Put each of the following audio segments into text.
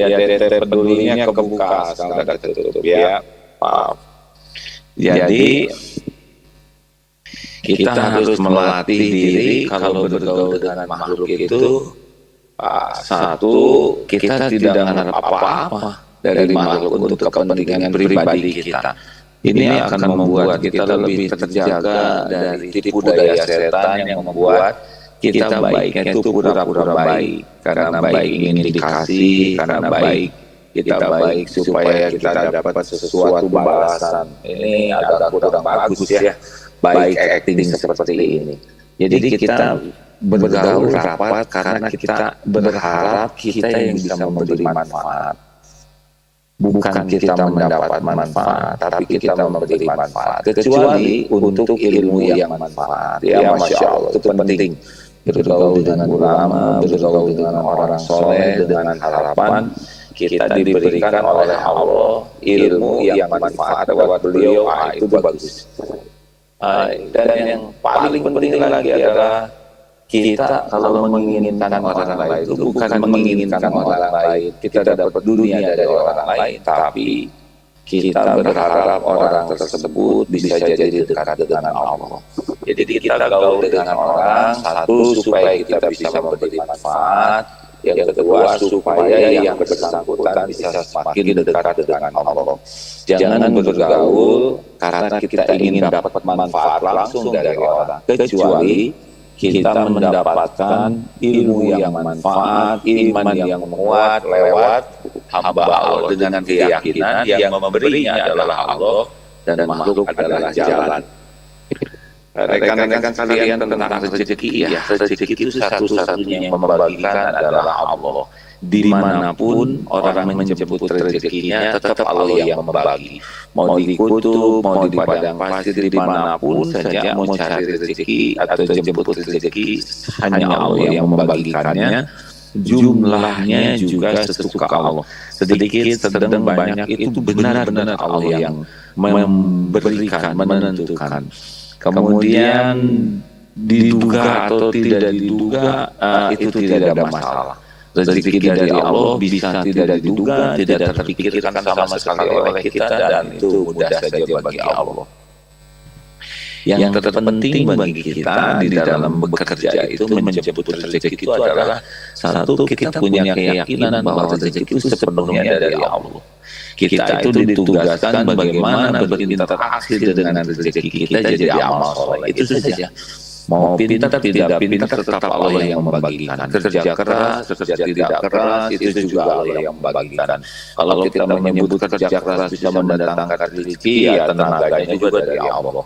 Ya tete pedulinya kebuka, sekarang udah tertutup ya. Maaf. Jadi kita harus melatih diri kalau bergaul dengan makhluk itu, satu, kita tidak mengharap apa-apa dari makhluk untuk kepentingan pribadi kita. Ini akan membuat kita lebih terjaga dari tipu daya setan yang membuat kita baiknya itu pura-pura baik, karena baik ingin dikasih, karena baik kita baik supaya kita dapat sesuatu balasan. Ini agak kurang bagus ya, baik acting seperti ini. Jadi kita bergaul rapat karena kita berharap kita yang bisa memberi manfaat. Bukan kita mendapat manfaat, tapi kita memberi manfaat. Kecuali untuk ilmu yang manfaat. Ya Masya Allah, itu penting. Bergaul dengan ulama, bergaul dengan orang soleh, dengan harapan kita diberikan oleh Allah ilmu yang manfaat lewat beliau. Itu bagus. Dan yang paling penting lagi adalah kita kalau menginginkan orang lain itu bukan menginginkan orang lain kita dapat dunia dari orang lain, tapi kita berharap orang tersebut bisa jadi dekat dengan Allah. Jadi kita gaul dengan orang, satu supaya kita bisa memberi manfaat, yang kedua supaya yang bersangkutan bisa semakin dekat dengan Allah. Jangan bergaul karena kita ingin dapat manfaat langsung dari orang, kecuali kita mendapatkan ilmu yang manfaat, iman yang menguat lewat hamba Allah dengan keyakinan yang memberinya adalah Allah dan makhluk adalah jalan. Rekan-rekan sekalian, tentang rezeki ya, rezeki itu satu-satunya yang membagikan adalah Allah. Dimanapun orang menjemput rezekinya, tetap Allah yang membagi. Mau di kutub, mau di padang pasir, dimanapun saja mau cari rezeki atau jemput rezeki, hanya Allah yang membagikannya. Jumlahnya juga sesuka Allah. Sedikit, sedang, banyak, itu benar-benar Allah yang memberikan, menentukan. Kemudian diduga atau tidak diduga, itu tidak ada masalah. Rezeki dari Allah bisa tidak diduga, tidak terpikirkan sama sekali oleh kita, dan itu mudah saja bagi Allah. Yang terpenting bagi kita di dalam bekerja itu, menjemput rezeki itu adalah, satu, kita punya keyakinan bahwa rezeki itu sepenuhnya dari Allah. Kita itu ditugaskan bagaimana berinteraksi dengan rezeki kita jadi amal soleh. Itu saja. Mau pintar tidak pintar, tetap Allah yang membagikan. Kerja keras, kerja tidak keras, itu juga Allah yang membagikan. Kalau kita menyebut kerja keras bisa mendatangkan rezeki, ya tenaganya juga dari Allah.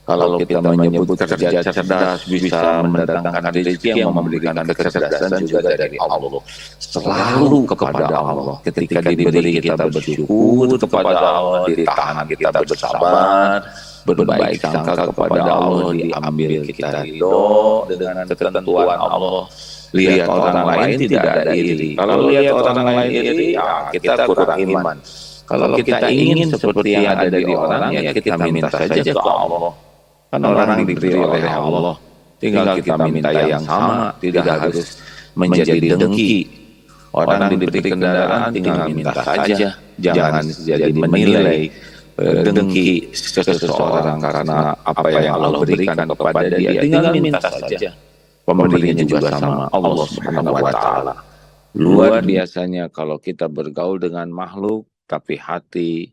Kalau kita menyebut kerja cerdas bisa mendatangkan rezeki, yang memberikan kecerdasan juga dari Allah. Selalu kepada Allah. Ketika diberi kita bersyukur kepada Allah, ditahan kita bersabar, berbaik sangka kepada Allah, diambil kita ridho dengan ketentuan Allah. Lihat orang lain tidak ada iri. Kalau lihat orang lain iri, ya kita kurang iman. Kalau kita ingin seperti yang ada di orang, ya kita minta saja ke Allah. Kan orang diberi oleh Allah, tinggal kita minta yang sama, tidak harus menjadi dengki. Orang diberi kendaraan, tinggal minta saja, jangan jadi menilai dengki seseorang karena apa yang Allah berikan kepada dia. Tinggal minta saja, pemberinya juga sama, Allah Subhanahu wa Ta'ala. Luar biasanya kalau kita bergaul dengan makhluk, tapi hati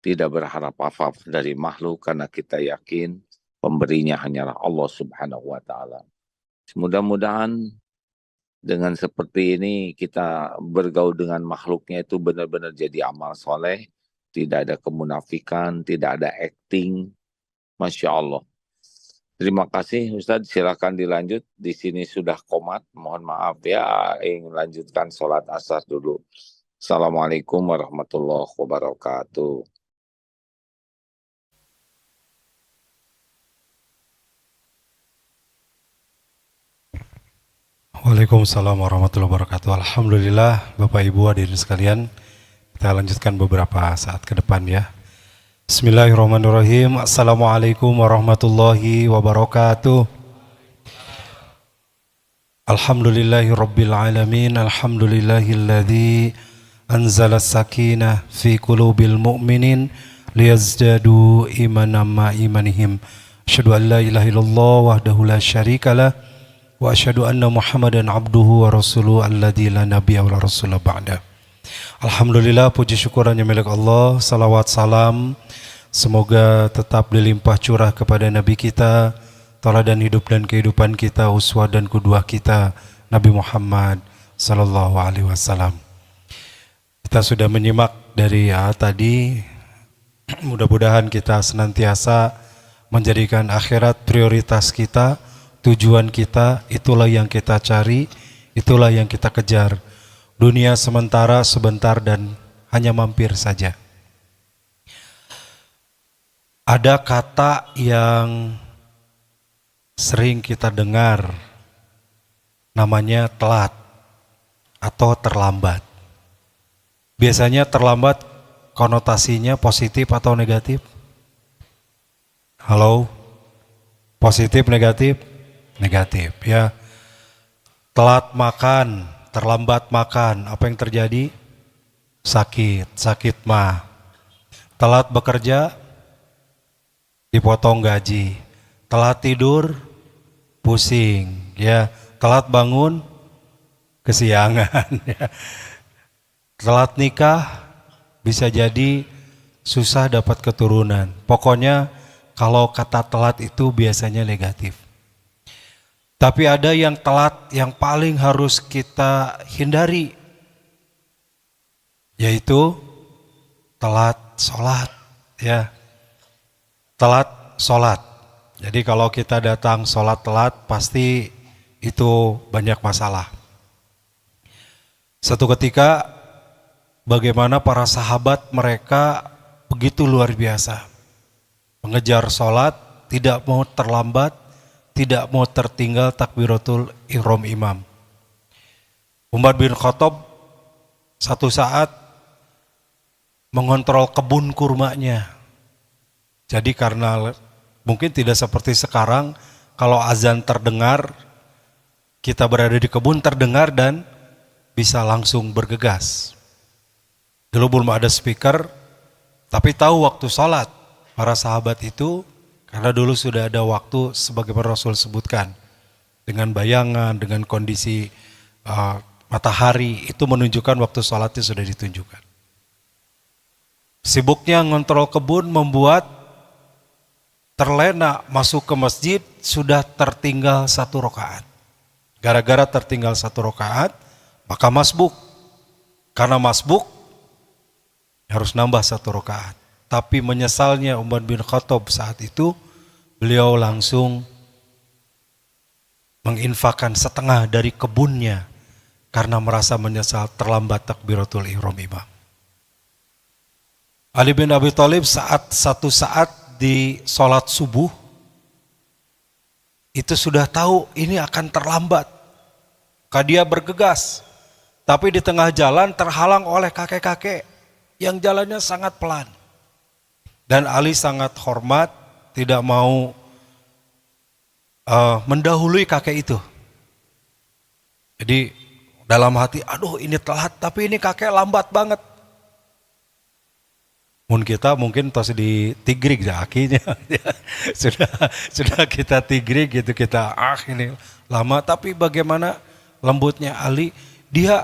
tidak berharap apa-apa dari makhluk, karena kita yakin pemberinya hanyalah Allah Subhanahu wa Ta'ala. Mudah-mudahan dengan seperti ini kita bergaul dengan makhluknya itu benar-benar jadi amal soleh, tidak ada kemunafikan, tidak ada acting. Masya Allah. Terima kasih Ustadz, silakan dilanjut. Di sini sudah qomat, mohon maaf ya, ingin lanjutkan sholat asar dulu. Assalamualaikum warahmatullahi wabarakatuh. Waalaikumsalam warahmatullahi wabarakatuh. Alhamdulillah, Bapak Ibu hadirin sekalian, kita lanjutkan beberapa saat ke depan ya. Bismillahirrahmanirrahim. Assalamualaikum warahmatullahi wabarakatuh. Alhamdulillahi rabbil alamin. Alhamdulillahilladzi anzalas sakinah fi qulubil mu'minin liyazdadu imanan ma imanihim. Asyhadu an la ilaha illallah wahdahu la syarikalah wa asyhadu anna Muhammadan abduhu wa rasuluhu alladzi la nabiyya wa la rasula ba'da. Alhamdulillah, puji syukur hanya milik Allah. Salawat salam semoga tetap dilimpah curah kepada Nabi kita, teladan hidup dan kehidupan kita, uswah dan qudwah kita, Nabi Muhammad sallallahu alaihi wasallam. Kita sudah menyimak dari tadi, mudah-mudahan kita senantiasa menjadikan akhirat prioritas kita, tujuan kita, itulah yang kita cari, itulah yang kita kejar. Dunia sementara, sebentar, dan hanya mampir saja. Ada kata yang sering kita dengar, namanya telat atau terlambat. Biasanya terlambat konotasinya positif atau negatif? Halo? Positif, negatif? Negatif, ya. Telat makan, terlambat makan, apa yang terjadi? Sakit mah. Telat bekerja, dipotong gaji. Telat tidur, pusing, ya. Telat bangun, kesiangan, ya. Telat nikah, bisa jadi susah dapat keturunan. Pokoknya kalau kata telat itu biasanya negatif. Tapi ada yang telat yang paling harus kita hindari, yaitu telat sholat, ya. Telat sholat. Jadi kalau kita datang sholat telat, pasti itu banyak masalah. Satu ketika, bagaimana para sahabat mereka begitu luar biasa. Mengejar sholat, tidak mau terlambat, tidak mau tertinggal takbiratul ihram imam. Umar bin Khattab satu saat mengontrol kebun kurmanya. Jadi karena mungkin tidak seperti sekarang, kalau azan terdengar, kita berada di kebun terdengar dan bisa langsung bergegas. Dulu belum ada speaker, tapi tahu waktu sholat. Para sahabat itu, karena dulu sudah ada waktu sebagaimana Rasul sebutkan, dengan bayangan, dengan kondisi matahari, itu menunjukkan waktu sholatnya sudah ditunjukkan. Sibuknya ngontrol kebun membuat terlena masuk ke masjid, sudah tertinggal 1 rakaat. Gara-gara tertinggal 1 rakaat, maka masbuk. Karena masbuk, harus nambah 1 rakaat. Tapi menyesalnya Umar bin Khattab saat itu, beliau langsung menginfakkan setengah dari kebunnya karena merasa menyesal terlambat takbiratul ihram imam. Ali bin Abi Thalib satu saat di sholat subuh itu sudah tahu ini akan terlambat. Maka dia bergegas, tapi di tengah jalan terhalang oleh kakek-kakek yang jalannya sangat pelan. Dan Ali sangat hormat, tidak mau mendahului kakek itu. Jadi dalam hati, aduh ini telat, tapi ini kakek lambat banget. Kita mungkin tos di tigrik akhirnya sudah kita tigrik gitu, kita ini lama, tapi bagaimana lembutnya Ali, dia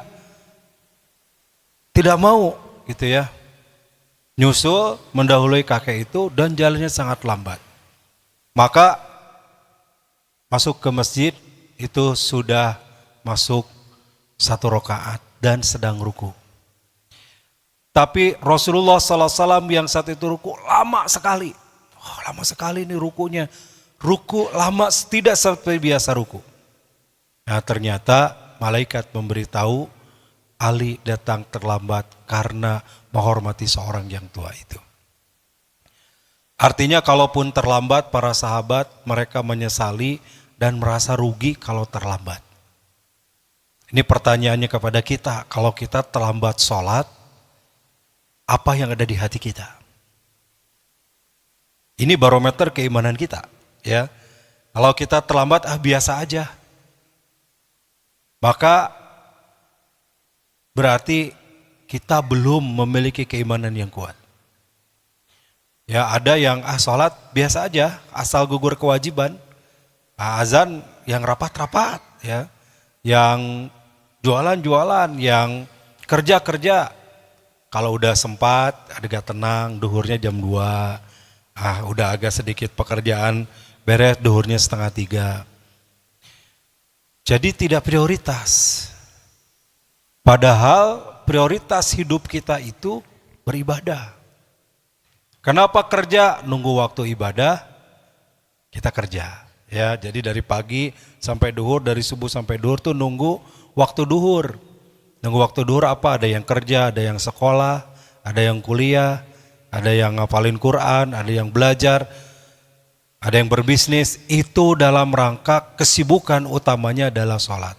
tidak mau gitu ya, nyusul mendahului kakek itu dan jalannya sangat lambat. Maka masuk ke masjid itu sudah masuk 1 rakaat dan sedang ruku. Tapi Rasulullah SAW yang saat itu ruku lama sekali. Lama sekali nih rukunya. Ruku lama, tidak seperti biasa ruku. Nah ternyata malaikat memberitahu Ali datang terlambat karena menghormati seorang yang tua itu. Artinya kalaupun terlambat, para sahabat mereka menyesali dan merasa rugi kalau terlambat. Ini pertanyaannya kepada kita, kalau kita terlambat sholat, apa yang ada di hati kita? Ini barometer keimanan kita, ya. Kalau kita terlambat, biasa aja, maka berarti kita belum memiliki keimanan yang kuat. Ya, ada yang sholat biasa aja, asal gugur kewajiban. Azan yang rapat-rapat, ya, yang jualan-jualan, yang kerja-kerja. Kalau udah sempat, agak tenang, duhurnya jam 2. Udah agak sedikit pekerjaan, beres duhurnya 2:30. Jadi tidak prioritas. Padahal prioritas hidup kita itu beribadah. Kenapa kerja? Nunggu waktu ibadah, kita kerja. Ya, jadi dari pagi sampai duhur, dari subuh sampai duhur tuh nunggu waktu duhur. Nunggu waktu duhur apa? Ada yang kerja, ada yang sekolah, ada yang kuliah, ada yang ngapalin Quran, ada yang belajar, ada yang berbisnis. Itu dalam rangka kesibukan utamanya adalah sholat.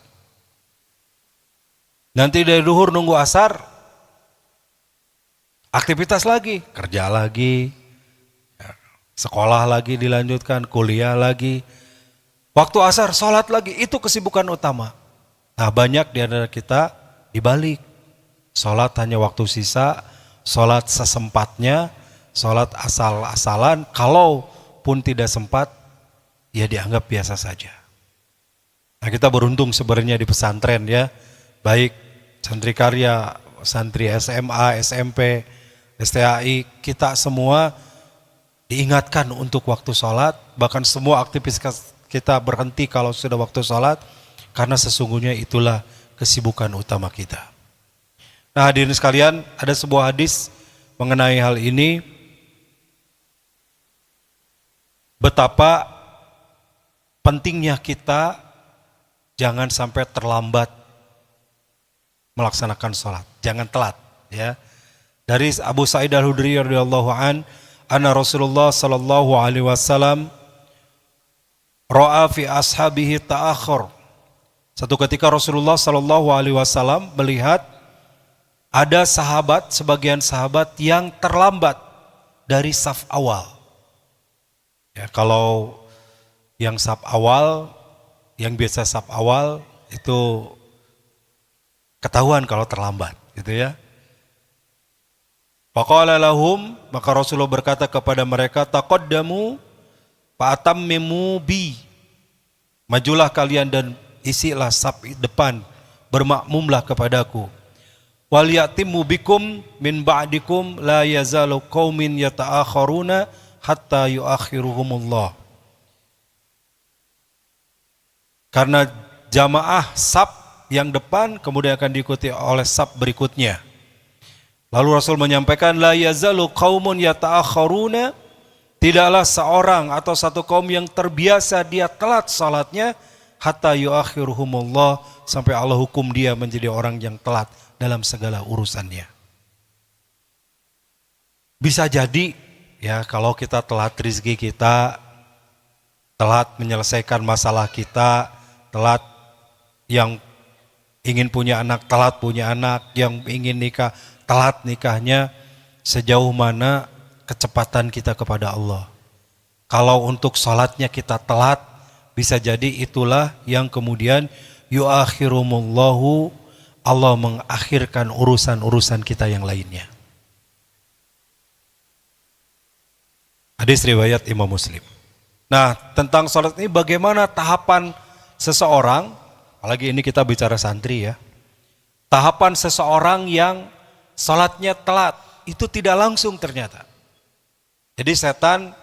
Nanti dari duhur nunggu asar, aktivitas lagi, kerja lagi, sekolah lagi dilanjutkan, kuliah lagi. Waktu asar, sholat lagi, itu kesibukan utama. Nah, banyak di antara kita dibalik. Sholat hanya waktu sisa, sholat sesempatnya, sholat asal-asalan, kalaupun tidak sempat, ya dianggap biasa saja. Nah, kita beruntung sebenarnya di pesantren ya, baik santri karya, santri SMA, SMP, STAI, kita semua diingatkan untuk waktu sholat, bahkan semua aktivitas kita berhenti kalau sudah waktu sholat, karena sesungguhnya itulah kesibukan utama kita. Nah, hadirin sekalian, ada sebuah hadis mengenai hal ini, betapa pentingnya kita jangan sampai terlambat melaksanakan sholat, jangan telat. Ya, dari Abu Sa'id Al-Khudri radhiyallahu an, anna Rasulullah sallallahu alaihi wasallam ra'a fi ashabihi ta'akhur. Satu ketika Rasulullah sallallahu alaihi wasallam melihat ada sahabat, sebagian sahabat yang terlambat dari saf awal. Ya, kalau yang saf awal, yang biasa saf awal itu ketahuan kalau terlambat, gitu ya. Faqala lahum, maka Rasulullah berkata kepada mereka, taqaddamu fa'atammimu bi. Majulah kalian dan isilah saf depan, bermakmumlah kepadaku. Wal ya'timmu bikum min ba'dikum la yazalu qaumin yata'akharuna hatta yu'akhiruhumullah. Karena jamaah saf yang depan kemudian akan diikuti oleh saf berikutnya. Lalu Rasul menyampaikan, la yazalu qaumun yata'akharuna, tidaklah seorang atau satu kaum yang terbiasa dia telat salatnya, hatta yu'akhiruhumullah, sampai Allah hukum dia menjadi orang yang telat dalam segala urusannya. Bisa jadi ya, kalau kita telat rezeki kita, telat menyelesaikan masalah kita, telat yang ingin punya anak, telat punya anak, yang ingin nikah, telat nikahnya, sejauh mana kecepatan kita kepada Allah. Kalau untuk sholatnya kita telat, bisa jadi itulah yang kemudian yu'akhirumullahu, Allah mengakhirkan urusan-urusan kita yang lainnya. Hadis riwayat Imam Muslim. Nah, tentang sholat ini bagaimana tahapan seseorang, apalagi ini kita bicara santri ya, tahapan seseorang yang sholatnya telat, itu tidak langsung ternyata. Jadi setan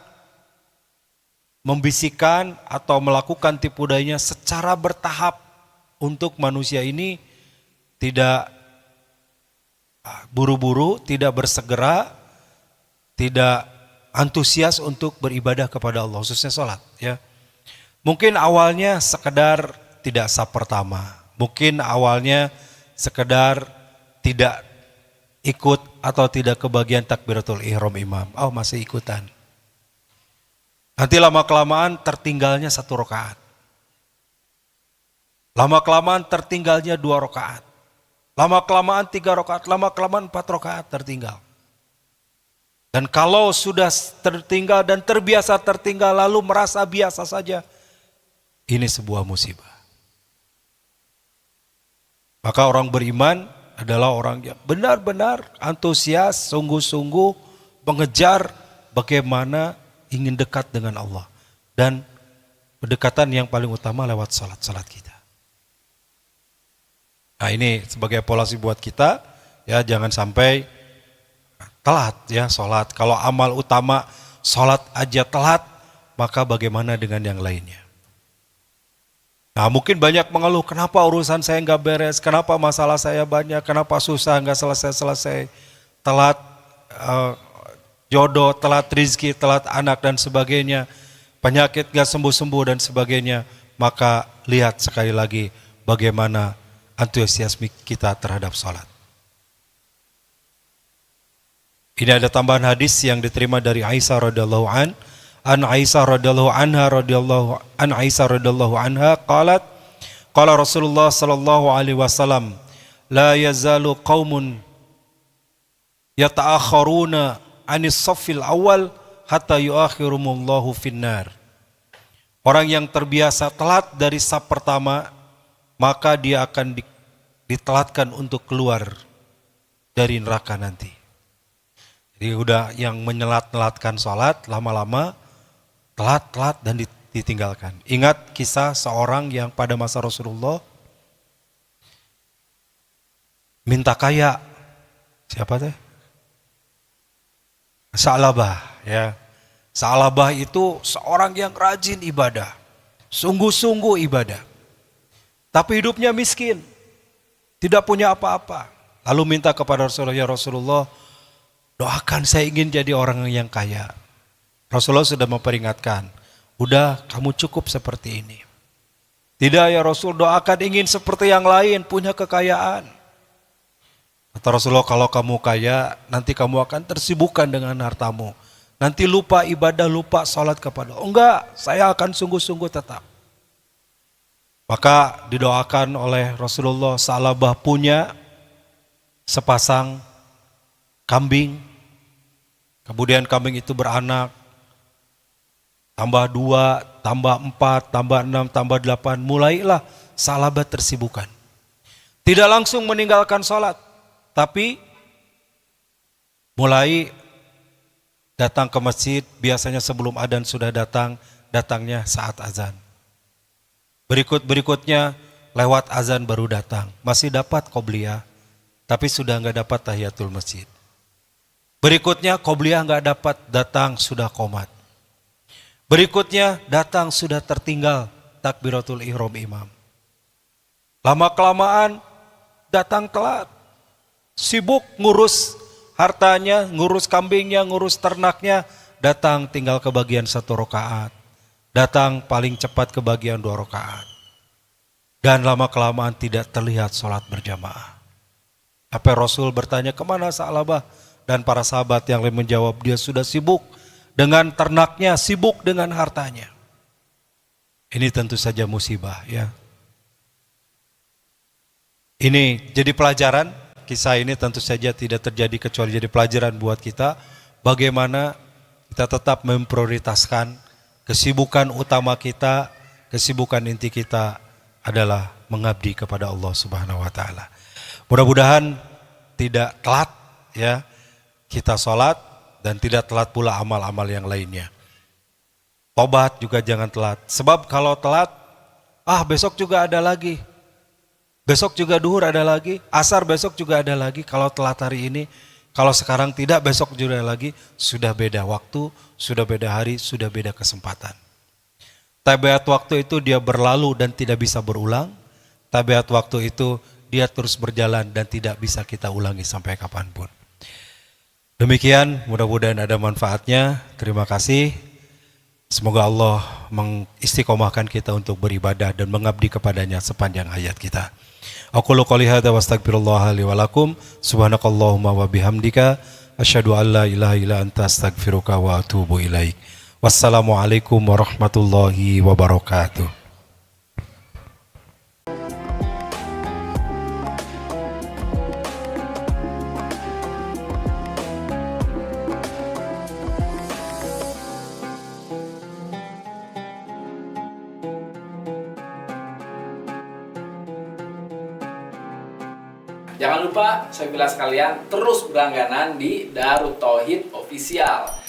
membisikkan atau melakukan tipu dayanya secara bertahap untuk manusia ini tidak buru-buru, tidak bersegera, tidak antusias untuk beribadah kepada Allah, khususnya sholat ya. Mungkin awalnya sekedar tidak saf pertama, mungkin awalnya sekedar tidak ikut atau tidak kebagian takbiratul ihram imam, masih ikutan. Nanti lama-kelamaan tertinggalnya 1 rakaat. Lama-kelamaan tertinggalnya 2 rakaat. Lama-kelamaan 3 rakaat, lama-kelamaan 4 rakaat tertinggal. Dan kalau sudah tertinggal dan terbiasa tertinggal lalu merasa biasa saja, ini sebuah musibah. Maka orang beriman adalah orang yang benar-benar antusias, sungguh-sungguh mengejar bagaimana ingin dekat dengan Allah. Dan pendekatan yang paling utama lewat salat kita. Nah ini sebagai evaluasi buat kita, ya jangan sampai telat ya salat. Kalau amal utama salat aja telat, maka bagaimana dengan yang lainnya? Nah mungkin banyak mengeluh, kenapa urusan saya nggak beres, kenapa masalah saya banyak, kenapa susah nggak selesai-selesai, telat jodoh, telat rizki, telat anak dan sebagainya, penyakit nggak sembuh-sembuh dan sebagainya. Maka lihat sekali lagi bagaimana antusiasme kita terhadap salat. Ini ada tambahan hadis yang diterima dari Aisyah radhiyallahu Aisyah radhiyallahu anha qalat qala Rasulullah sallallahu alaihi wasallam la yazalu qaumun yata'akharuna 'anis shaffil awal hatta yuakhirumullahu finnar. Orang yang terbiasa telat dari saf pertama, maka dia akan ditelatkan untuk keluar dari neraka nanti. Jadi udah yang menyelat-nelatkan salat lama-lama telat dan ditinggalkan. Ingat kisah seorang yang pada masa Rasulullah minta kaya. Siapa teh? Sa'labah ya. Sa'labah itu seorang yang rajin ibadah, sungguh-sungguh ibadah. Tapi hidupnya miskin, tidak punya apa-apa. Lalu minta kepada Rasulullah, ya Rasulullah, doakan saya ingin jadi orang yang kaya. Rasulullah sudah memperingatkan, udah kamu cukup seperti ini. Tidak ya Rasul, doakan ingin seperti yang lain, punya kekayaan. Kata Rasulullah, kalau kamu kaya, nanti kamu akan tersibukkan dengan hartamu. Nanti lupa ibadah, lupa salat kepada Allah. Enggak, saya akan sungguh-sungguh tetap. Maka didoakan oleh Rasulullah, Sa'labah punya sepasang kambing. Kemudian kambing itu beranak. Tambah 2, tambah 4, tambah 6, tambah 8. Mulailah Sa'labah tersibukkan. Tidak langsung meninggalkan salat, tapi mulai datang ke masjid, biasanya sebelum adzan sudah datangnya saat azan. Berikutnya lewat azan baru datang, masih dapat qobliyah, tapi sudah nggak dapat tahiyatul masjid. Berikutnya qobliyah nggak dapat, datang sudah qomat. Berikutnya datang sudah tertinggal takbiratul ihram imam. Lama-kelamaan datang telat, sibuk ngurus hartanya, ngurus kambingnya, ngurus ternaknya, datang tinggal ke bagian 1 rakaat, datang paling cepat ke bagian 2 rakaat. Dan lama-kelamaan tidak terlihat sholat berjamaah. Sampai Rasul bertanya, kemana Sa'labah? Dan para sahabat yang lain menjawab, dia sudah sibuk dengan ternaknya, sibuk dengan hartanya. Ini tentu saja musibah ya. Ini jadi pelajaran, kisah ini tentu saja tidak terjadi kecuali jadi pelajaran buat kita. Bagaimana kita tetap memprioritaskan kesibukan utama kita, kesibukan inti kita adalah mengabdi kepada Allah Subhanahu wa taala. Mudah-mudahan tidak telat ya kita sholat, dan tidak telat pula amal-amal yang lainnya. Tobat juga jangan telat. Sebab kalau telat, besok juga ada lagi. Besok juga duhur ada lagi, asar besok juga ada lagi. Kalau telat hari ini, kalau sekarang tidak, besok juga ada lagi. Sudah beda waktu, sudah beda hari, sudah beda kesempatan. Tabiat waktu itu dia berlalu dan tidak bisa berulang. Tabiat waktu itu dia terus berjalan dan tidak bisa kita ulangi sampai kapanpun. Demikian, mudah-mudahan ada manfaatnya. Terima kasih. Semoga Allah mengistiqomahkan kita untuk beribadah dan mengabdi kepadanya sepanjang hayat kita. Aqulu qouli hadza wa astaghfirullah li wa lakum. Subhanakallahumma wa bihamdika asyhadu an la ilaha illa anta astaghfiruka wa atubu ilaik. Wassalamualaikum warahmatullahi wabarakatuh. Jangan lupa, saya bilang sekalian, terus berlangganan di Darut Tauhid Official.